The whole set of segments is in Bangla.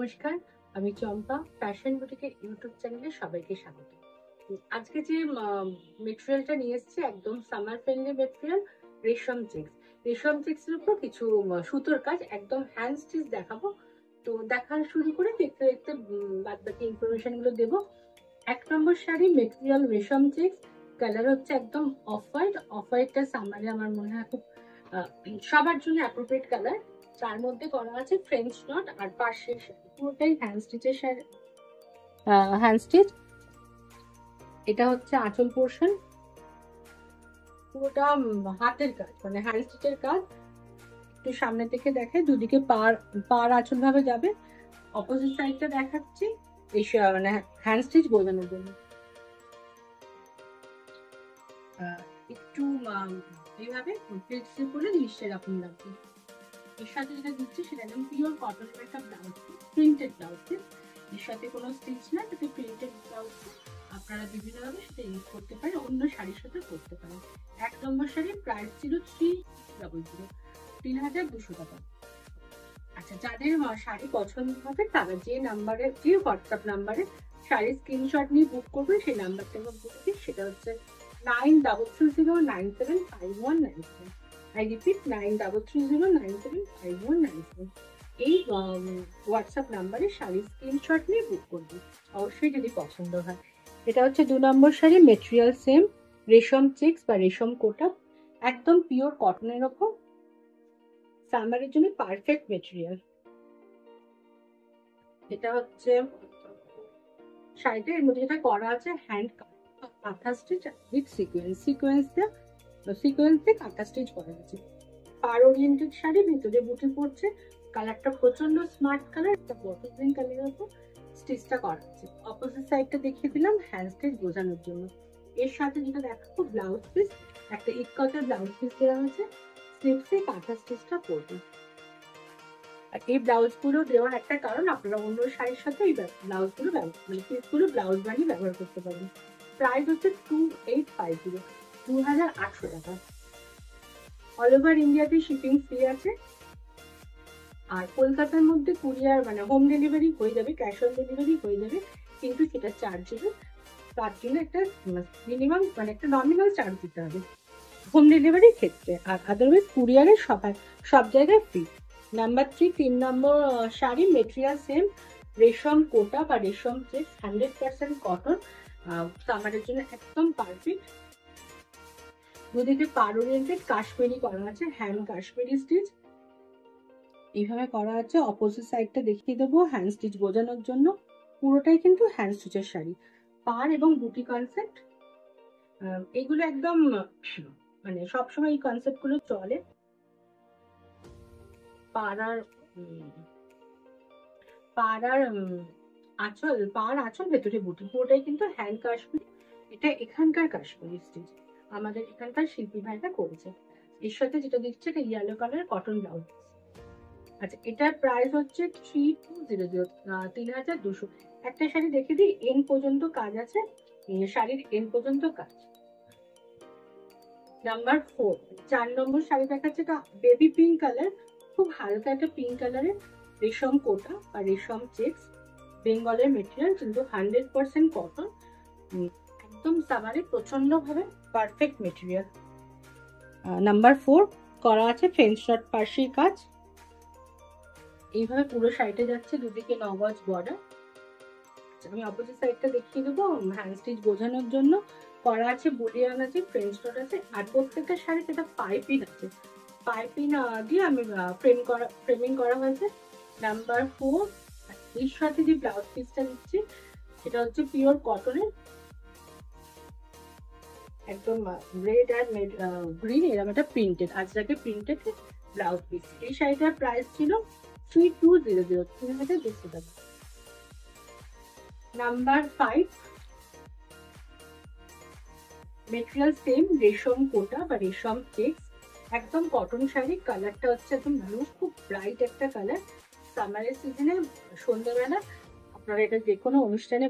নমস্কার, আমি চম্পা ফ্যাশন বুটিকের ইউটিউব চ্যানেলে সবাইকে স্বাগত। আজকে যে মেটেরিয়ালটা নিয়ে এসেছি একদম সামার ফ্রেন্ডলি মেটেরিয়াল, রেশম চেক্স। রেশম চেক্স এর উপর কিছু সুতোর কাজ, একদম হ্যান্ড স্টিচ দেখাবো। তো দেখা শুরু করে দেখতে দেখতে বাদ বাকি ইনফরমেশন গুলো দেবো। 1 নম্বর শাড়ি মেটেরিয়াল রেশম চেক্স, কালার হচ্ছে একদম অফ হোয়াইট। অফ হোয়াইটটা সামারে আমার মনে হয় খুব সবার জন্য অ্যাপ্রোপ্রিয়েট কালার। তার মধ্যে করা আছে ফ্রেঞ্চ নট আর পাশের পুরোটাই হ্যান্ড স্টিচের শাড়ি, হ্যান্ড স্টিচ। এটা হচ্ছে আঁচল পোর্শন, পুরোটা হাতের কাজ, মানে হ্যান্ড স্টিচের কাজ। একটু সামনে থেকে দেখায়, দুদিকে পার আঁচল ভাবে যাবে। অপোজিট সাইডটা দেখাচ্ছি এই মানে হ্যান্ড স্টিচ বোঝানোর জন্য। একটু এইভাবে ফ্লেক্সি করে জিনিসটা এরকম লাগবে। এর সাথে যেটা দিচ্ছি সেটা একদম পিওর কটনের একটা ব্লাউজ, প্রিন্টেড ব্লাউজ। এর সাথে কোনো স্টিচ না, তাতে প্রিন্টেড ব্লাউজ আপনারা বিভিন্নভাবে সেটা ইউজ করতে পারেন, অন্য শাড়ির সাথে করতে পারেন। 1 নম্বর শাড়ির প্রাইস ছিল 3200 টাকা। আচ্ছা, যাদের শাড়ি পছন্দ হবে তারা যে নাম্বারে, যে হোয়াটসঅ্যাপ নাম্বারে শাড়ির স্ক্রিনশট নিয়ে বুক করবে, সেই নাম্বারটা আমি বলে দিই, সেটা হচ্ছে 9330975197। I repeat 9330975197। এই হোয়াটসঅ্যাপ নাম্বারে শাড়ির স্ক্রিনশট নিয়ে বুক করবে, অবশ্যই যদি পছন্দ হয়। এটা হচ্ছে 2 নম্বর শাড়ি, মেটেরিয়াল সেম, রেশম চেক্স বা রেশম কোটা, একদম পিওর কটনের ওপর, সামারের জন্য পারফেক্ট মেটেরিয়াল। এটা হচ্ছে শাড়িটা, এর মধ্যে যেটা করা আছে হ্যান্ড কাঁথা স্টিচ উইথ সিকোয়েন্স দিয়ে কাঁথা স্টিচ করা আছে। পার ওরিয়েন্টেড শাড়ি, ভিতরে বুটি পড়ছে, কালারটা প্রচন্ড স্মার্ট কালার, একটা বটল গ্রিন কালারের উপর স্টিচটা করা আছে। অপোজিট সাইডটা দেখিয়ে দিলাম হ্যান্ড স্টিচ বোঝানোর জন্য। এর সাথে যেটা দেখাবো ব্লাউজ পিস, একটা ইকটের ব্লাউজ পিস দেওয়া হয়েছে, স্লিভসে কাঁথা স্টিচটা পড়বে। আর এই ব্লাউজ গুলো দেওয়ার একটা কারণ, আপনারা অন্য শাড়ির সাথে এই ব্লাউজ গুলো মানে পিসগুলো ব্লাউজ বানিয়ে ব্যবহার করতে পারবেন। প্রাইস হচ্ছে 2850, 2800 টাকা। অল ওভার ইন্ডিয়াতে শিপিং ফ্রি আছে। আর কলকাতার মধ্যে কুরিয়ার মানে হোম ডেলিভারি হয়ে যাবে, ক্যাশ অন ডেলিভারি হয়ে যাবে, কিন্তু সেটা চার্জ হবে। তার জন্য একটা মিনিমাম মানে একটা নমিনাল চার্জ দিতে হবে হোম ডেলিভারির ক্ষেত্রে, আর আদারওয়াইজ কুরিয়ারের সব জায়গায় ফ্রি। নাম্বার 3, 3 নম্বর শাড়ি, মেটেরিয়াল সেম, রেশম কোটা বা রেশম চেক্স, 100% কটন, সামারের জন্য একদম পারফেক্ট। দুদিকে পার ওরিয়েন্টেড কাশ্মীরি করা আছে, হ্যান্ড কাশ্মীরি স্টিচ এইভাবে করা আছে। অপোজিট সাইডটা দেখিয়ে দেবো হ্যান্ড স্টিচ বোঝানোর জন্য। পুরোটাই কিন্তু হ্যান্ড স্টিচের শাড়ি, পার এবং বুটি কনসেপ্ট। এগুলো একদম মানে সবসময় এই কনসেপ্ট গুলো চলে। পার আঁচল ভেতরে বুটি, পুরোটাই কিন্তু হ্যান্ড কাশ্মীরি। এটা এখানকার কাশ্মীরি স্টিচ, আমাদের এখানকার শিল্পী ভাইটা করেছে। এর সাথে যেটা দিচ্ছে এটা ইয়েলো কালার কটন ব্লাউজ। আচ্ছা, এটার প্রাইস হচ্ছে 3200, 3200। একটা শাড়ি দেখে দিই, এন পর্যন্ত কাজ আছে, শাড়ির এন পর্যন্ত কাজ। নাম্বার 4, 4 নম্বর শাড়ি দেখাচ্ছে, এটা বেবি পিঙ্ক কালার, খুব হালকা একটা পিঙ্ক কালারের, রেশম কোটা বা রেশম চেক্স, বেঙ্গলের মেটেরিয়াল, কিন্তু 100% কটন, একদম সামারে প্রচন্ড ভাবে পারফেক্ট মেটেরিয়াল। নাম্বার 4 করা আছে ফ্রেঞ্চ নট পার্সি কাজ, এইভাবে পুরো শাড়িটা যাচ্ছে, দুদিকে 9 গজ বর্ডার। আমি অপোজিট সাইডটা দেখিয়ে দেবো হ্যান্ড স্টিচ বোঝানোর জন্য। করা আছে বুলিয়ান আছে, ফ্রেঞ্চ নট আছে, আর প্রত্যেকটা শাড়িতে একটা পাইপিং আছে, পাইপিং দিয়ে আমি ফ্রেমিং করা হয়েছে। নাম্বার 4, এর সাথে যে ব্লাউজ পিসটা দিচ্ছি সেটা হচ্ছে পিওর কটনের, একদম রেড আর গ্রিন এরকম একটা প্রিন্টেড, আজরাকে প্রিন্টেড ব্লাউজ পিস। এই শাড়িটার প্রাইস ছিল 3200, 3200 টাকা। নাম্বার 5, মেটেরিয়াল সেম, রেশম কোটা বা রেশম চেক্স, একদম কটন শাড়ি, কালারটা হচ্ছে একদম ব্লু, খুব ব্রাইট একটা কালার। সামারের সিজনে সন্ধ্যাবেলা আপনারা এটা যেকোনো অনুষ্ঠানে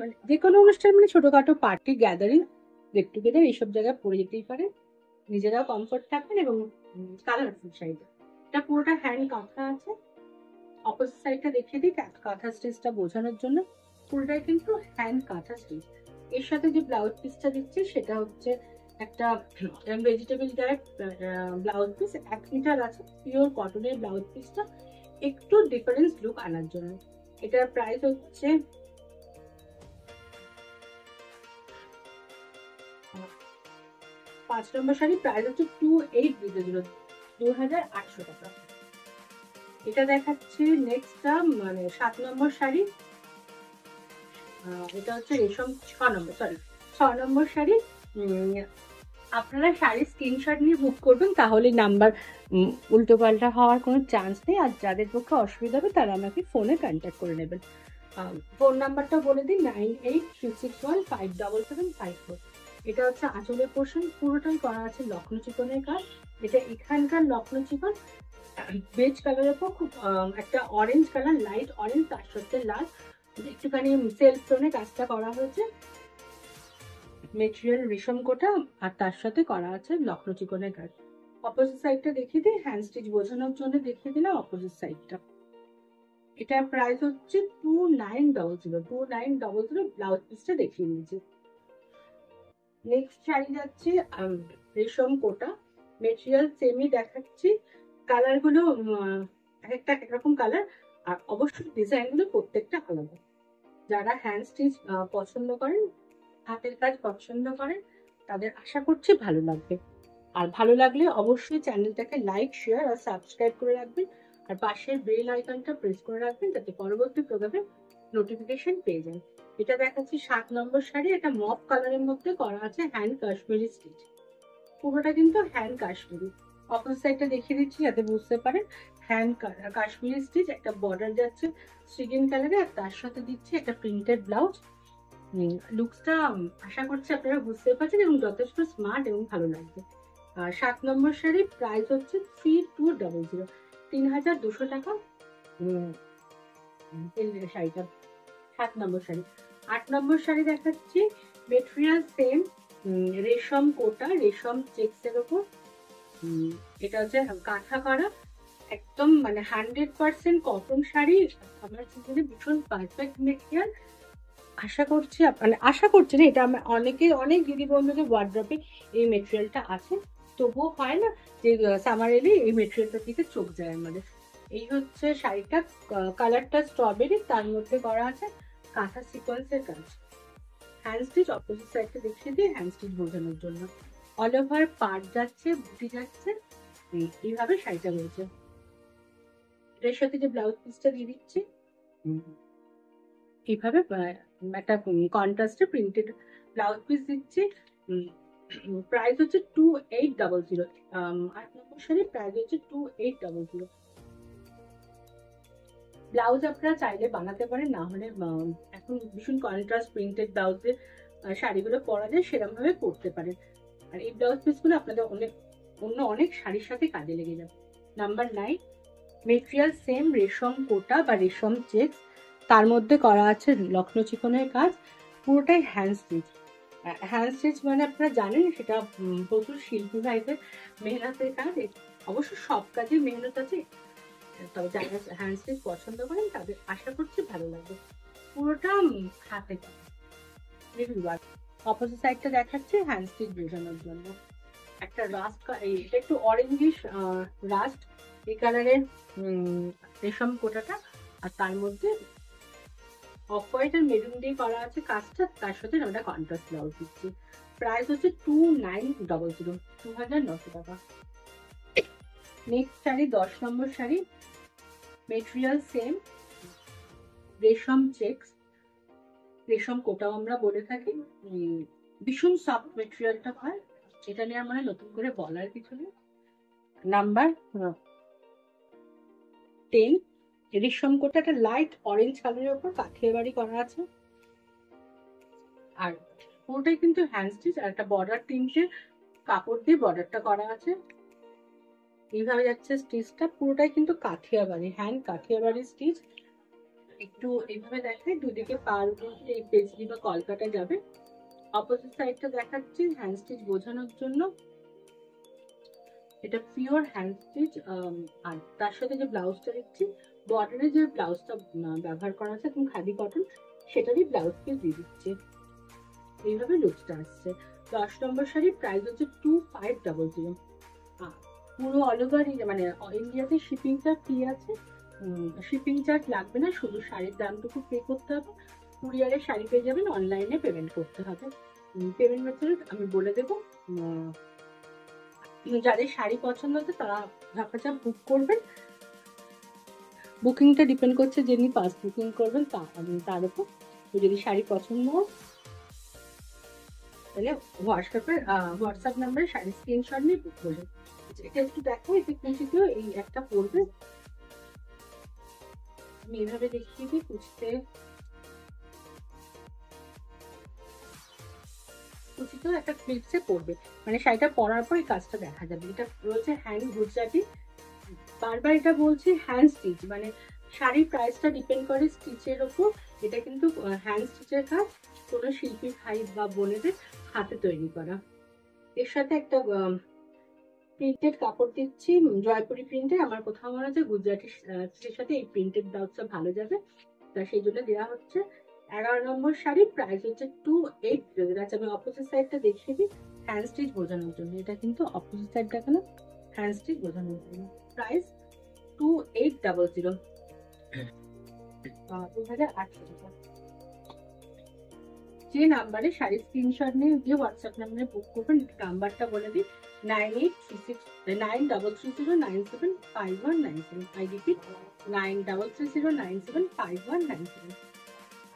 মানে ছোটখাটো পার্টি গ্যাদারিং গেট টুগেদার এইসব জায়গায় পরে যেতেই পারে, নিজেরাও কমফোর্ট থাকবেন এবং কালারফুল শাড়িটা। এটা পুরোটা হ্যান্ড কাঁথা আছে, অপোজিট সাইডটা দেখিয়ে দিই কাঁথা স্টিচটা বোঝানোর জন্য। পুরোটাই কিন্তু হ্যান্ড কাঁথা স্টিচ। এর সাথে যে ব্লাউজ পিসটা দিচ্ছি সেটা হচ্ছে একটা vegetable diet blouse piece, 1 metre আছে, পিওর কটনের ব্লাউজ পিসটা, একটু ডিফারেন্স লুক আনার জন্য। এটার প্রাইস হচ্ছে 5 নম্বর শাড়ি, প্রাইস হচ্ছে 2800 টাকা। এটা দেখাচ্ছি নেক্সটটা, মানে 7 নম্বর শাড়ি। এটা হচ্ছে রেশম 6 নম্বর শাড়ি। আপনারা শাড়ির স্ক্রিনশট নিয়ে বুক করবেন, তাহলে নাম্বার উল্টো পাল্টা হওয়ার কোনো চান্স নেই। আর যাদের পক্ষে অসুবিধা হবে তারা আমাকে ফোনে কন্ট্যাক্ট করে নেবেন। ফোন নাম্বারটা বলে দিন 9836157754। এটা হচ্ছে আঁচলের পোর্শন, পুরোটাই করা আছে লখনৌ চিকনের কাজ। এটা এখানকার লখনৌ চিকন বেজ কালারের উপর খুব একটা অরেঞ্জ কালার, লাইট অরেঞ্জ, তার সাথে লাল, একটুখানি সেলফ টোনে কাজটা করা হয়েছে। মেটেরিয়াল রেশম কোটা আর তার সাথে করা আছে লখনৌ চিকনের কাজ। অপোজিট সাইডটা দেখিয়ে দিই, হ্যান্ড স্টিচ বোঝানোর জন্য দেখিয়ে দিলাম অপোজিট সাইডটা। এটার প্রাইস হচ্ছে 2900। ব্লাউজ পিসটা দেখিয়ে নিয়েছি। নেক্সট শাড়ি যাচ্ছে রেশম কোটা, মেটেরিয়াল সেমই দেখাচ্ছি। কালার গুলো একটা একরকম কালার, আর অবশ্যই ডিজাইন গুলো প্রত্যেকটা আলাদা। যারা হ্যান্ড স্টিচ পছন্দ করেন, হাতের কাজ পছন্দ করেন, তাদের আশা করছি ভালো লাগবে। আর ভালো লাগলে অবশ্যই চ্যানেলটাকে লাইক, শেয়ার আর সাবস্ক্রাইব করে রাখবেন। আর পাশের বেল আইকনটা প্রেস করে রাখবেন, যাতে পরবর্তী প্রোগ্রামে নোটিফিকেশন পেয়ে যান। এটা দেখাচ্ছি 7 নম্বর শাড়ি। এটা মফ কালারের মধ্যে করা আছে হ্যান্ড কাশ্মীরি স্টিচ, পুরোটা কিন্তু হ্যান্ড কাশ্মীরি। অপোজিট সাইডটা দেখিয়ে দিচ্ছি যাতে বুঝতে পারেন। হ্যান্ড কাশ্মীরি স্টিচ, একটা বর্ডার যাচ্ছে স্টিকিং কালারে, আর তার সাথে দিচ্ছি একটা প্রিন্টেড ব্লাউজ। লুকসটা আশা করছি আপনারা বুঝতে পারছেন এবং যথেষ্ট স্মার্ট এবং ভালো লাগবে। 7 নম্বর শাড়ি, প্রাইস হচ্ছে 3200, 3200 টাকা শাড়িটা। 7 নম্বর শাড়ি। 8 নম্বর শাড়ি দেখাচ্ছি, মেটেরিয়াল সেম, রেশম কোটা, রেশম চেক্সের ওপর। এটা হচ্ছে কাঁথা করা, একদম মানে 100% কটন শাড়ি। আমার সিজনে ভীষণ পারফেক্ট মেটেরিয়াল। আশা করছি না, এটা অনেক দিদি বন্ধুদের ওয়ার্ড্রপে এই মেটেরিয়ালটা আছে, তবুও হয় না যে সামার এলে এই মেটেরিয়ালটার দিকে চোখ যায় আমাদের। এই হচ্ছে শাড়িটা, কালারটা স্ট্রবেরি, তার মধ্যে করা আছে কাঁথা সিকোয়েন্সের কাজ। হ্যান্ড স্টিচ অপোজিট সাইডটা দেখিয়ে দিই হ্যান্ড স্টিচ বোঝানোর জন্য। অল ওভার পার্ট যাচ্ছে, বুটি যাচ্ছে, এইভাবে শাড়িটা রয়েছে। এর সাথে যে ব্লাউজ পিসটা দিয়ে দিচ্ছি, এইভাবে একটা কন্ট্রাস্টে প্রিন্টেড ব্লাউজ পিস দিচ্ছি। প্রাইস হচ্ছে 2800। 8 নম্বর শাড়ি, প্রাইস হচ্ছে 2800। ব্লাউজ আপনারা চাইলে বানাতে পারেন, না হলে এখন ভীষণ কন্ট্রাস্ট প্রিন্টেড ব্লাউজের শাড়িগুলো পরা যায়, সেরকম ভাবে পরতে পারেন। আর এই ব্লাউজ পিসগুলো আপনাদের অনেক শাড়ির সাথে কাজে লেগে যাবে। নাম্বার 9, মেটেরিয়াল সেম, রেশম কোটা বা রেশম চেক্স, তার মধ্যে করা আছে লখনৌ চিকনের কাজ, পুরোটাই হ্যান্ড স্টিচ। হ্যান্ড স্টিচ মানে আপনারা জানেন সেটা প্রচুর শিল্পী ভাইদের মেহনতের কাজ। অবশ্য সব কাজে মেহনত আছে, তবে যারা হ্যান্ড স্টিচ পছন্দ করেন তাদের আশা করছি ভালো লাগবে। পুরোটা হাতে কাজ। অপোজিট সাইডটা দেখাচ্ছে হ্যান্ড স্টিচ বোঝানোর জন্য। একটা রাস্ট, এটা একটু অরেঞ্জিশ রাস্ট এই কালারের রেশম কোটাটা, আর তার মধ্যে অফ হোয়াইট আর মেরুন দিয়ে করা আছে কাজটা, তার সাথে আমরা কন্ট্রাস্ট ব্লাউজ দিচ্ছি। প্রাইস হচ্ছে 2900, 2900 টাকা। নেক্সট শাড়ি 10 নম্বর শাড়ি, মেটেরিয়াল সেম, রেশম চেক্স, রেশম কোটাও আমরা বলে থাকি। ভীষণ সফট মেটেরিয়ালটা হয়, এটা নিয়ে আমার নতুন করে বলার কিছু নেই। নাম্বার 10, রেশম কোটাটা লাইট অরেঞ্জ কালারের উপর কাঠিয়া বাড়ি করা আছে, আর পুরোটাই কিন্তু হ্যান্ড স্টিচ, আর একটা বর্ডার 3টে কাপড় দিয়ে বর্ডারটা করা আছে। এইভাবে যাচ্ছে স্টিচটা, পুরোটাই কিন্তু কাঠিয়া বাড়ি, হ্যান্ড কাঠিয়া বাড়ি স্টিচ। একটু এইভাবে দেখাই, দুদিকে পার এই পেজলি বা কলকাটা যাবে। অপোজিট সাইডটা দেখাচ্ছি হ্যান্ড স্টিচ বোঝানোর জন্য। এটা পিওর হ্যান্ড স্টিচ, আর তার সাথে যে ব্লাউজটা দিচ্ছি, বর্ডারে যে ব্লাউজটা ব্যবহার করা আছে এবং খাদি কটন, সেটারই ব্লাউজ পিস দিয়ে দিচ্ছে। এইভাবে লুকসটা আসছে। 10 নম্বর শাড়ি প্রাইস হচ্ছে 2500। পুরো অল ওভার মানে ইন্ডিয়াতে শিপিংটা ফ্রি আছে, শিপিং চার্জ লাগবে না, শুধু শাড়ির দামটুকু পে করতে হবে। কুরিয়ারে শাড়ি পেয়ে যাবেন, অনলাইনে পেমেন্ট করতে হবে। পেমেন্ট মেথড আমি বলে দেবো। যাদের শাড়ি পছন্দ হচ্ছে তারা ঝাপাঝাপ বুক করবেন। বুকিংটা ডিপেন্ড করছে যিনি ফার্স্ট বুকিং করবেন তার উপর। যদি শাড়ি পছন্দ হয় তাহলে হোয়াটসঅ্যাপ নাম্বারে শাড়ি স্ক্রিনশট নিয়ে বুক করবেন। এটা একটু দেখো, এটা কুচিতেও এই একটা পড়বে, আমি এইভাবে দেখিয়ে দিই। কুচিতেও একটা ক্লিপসে পড়বে, মানে শাড়িটা পরার পর এই কাজটা দেখা যাবে। এটা রয়েছে হ্যান্ড গুজরাটি। বারবার এটা বলছি হ্যান্ড স্টিচ, মানে শাড়ির প্রাইসটা ডিপেন্ড করে স্টিচের ওপর। এটা কিন্তু হ্যান্ড স্টিচের কাজ, কোনো শিল্পী ভাই বা বোনেদের হাতে তৈরি করা। এর সাথে একটা প্রিন্টেড কাপড় দিচ্ছি, জয়পুরি প্রিন্টের। আমার কোথাও মনে হচ্ছে গুজরাটি স্টিচের সাথে এই প্রিন্টেড ব্লাউজটা ভালো যাবে, তা সেই জন্য দেওয়া হচ্ছে। 11 নম্বর শাড়ি প্রাইস হচ্ছে 2800। আচ্ছা, আমি অপোজিট সাইডটা দেখিয়ে দিই হ্যান্ড স্টিচ বোঝানোর জন্য। এটা কিন্তু অপোজিট সাইড দেখানো হ্যান্ড স্টিচ বোঝানোর জন্য। প্রাইস 2800, 2800 টাকা। যে নাম্বারে শাড়ি স্ক্রিনশট নিয়ে যে হোয়াটসঅ্যাপ নাম্বারে বুক করবেন, নাম্বারটা বলে দিই 9330975197। I repeat 9330975197।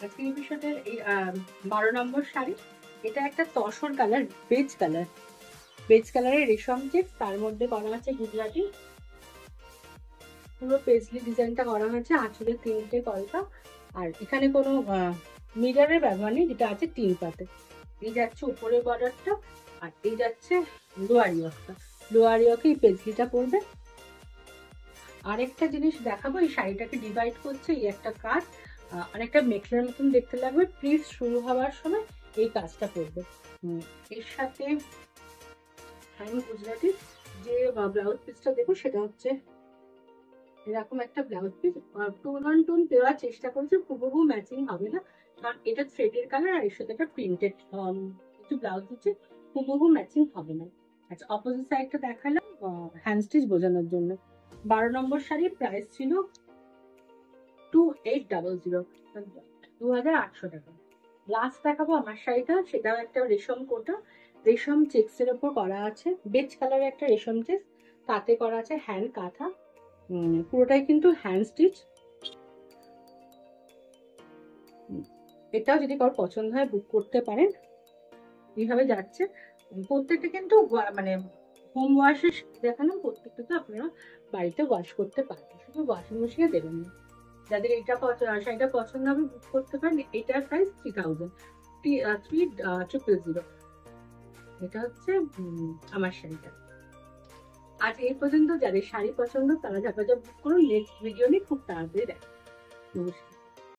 আজকের এপিসোডের এই 12 নম্বর শাড়ি, এটা একটা তসর কালার, বেজ কালারের রেশম চেক, তার মধ্যে করা আছে গুজরাটি। পুরো পেজলি ডিজাইনটা করা হয়েছে, আঁচলে 3টে কলকা। আর এখানে কোনো মিররের ব্যবহার নেই, যেটা আছে 3 পাতে। এই যাচ্ছে উপরের বর্ডারটা, আর এই যাচ্ছে লোয়ার ইয়কটা। লোয়ার ইয়কে এই পেজলিটা পড়বে। আরেকটা জিনিস দেখাবো, এই শাড়িটাকে ডিভাইড করছে এই একটা কাজ, অনেকটা মেখলার মতন দেখতে লাগবে। প্লিজ শুরু হওয়ার সময় এই কাজটা করবে। এর সাথে হ্যান্ড গুজরাটি যে ব্লাউজ পিসটা দেখো, সেটা হচ্ছে এরকম একটা blouse piece. Tone on tone দেওয়ার চেষ্টা করেছে, হুবহু ম্যাচিং হবে না, কারণ এটা থ্রেডের কালার আর এর সাথে একটা প্রিন্টেড কিছু ব্লাউজ হচ্ছে, হুবহু ম্যাচিং হবে না। আচ্ছা, অপোজিট সাইডটা দেখালাম হ্যান্ড স্টিচ বোঝানোর জন্য। 12 নম্বর শাড়ির প্রাইস ছিল 2800, 2800 টাকা। লাস্ট দেখাবো আমার শাড়িটা, সেটাও একটা রেশম কোটা, রেশম চেক্সের ওপর করা আছে। বেজ কালারের একটা রেশম চেক্স, তাতে করা আছে হ্যান্ড কাঁথা। পুরোটাই কিন্তু হ্যান্ড স্টিচ। এটাও যদি কারোর পছন্দ হয় বুক করতে পারেন। এইভাবে যাচ্ছে প্রত্যেকটা, কিন্তু মানে হোম ওয়াশের দেখালাম, প্রত্যেকটা তো আপনারা বাড়িতে ওয়াশ করতে পারবেন, শুধু ওয়াশিং মেশিনে দেবেন না। যাদের এইটা শাড়িটা পছন্দ হবে বুক করতে পারেন। এটার প্রাইস 3000। এটা হচ্ছে আমার শাড়িটা। আজ এই পর্যন্ত। যাদের শাড়ি পছন্দ তারা ঝাপাঝাপ বুক করুন। নেক্সট ভিডিও নিয়ে খুব তাড়াতাড়ি দেখা। নমস্কার।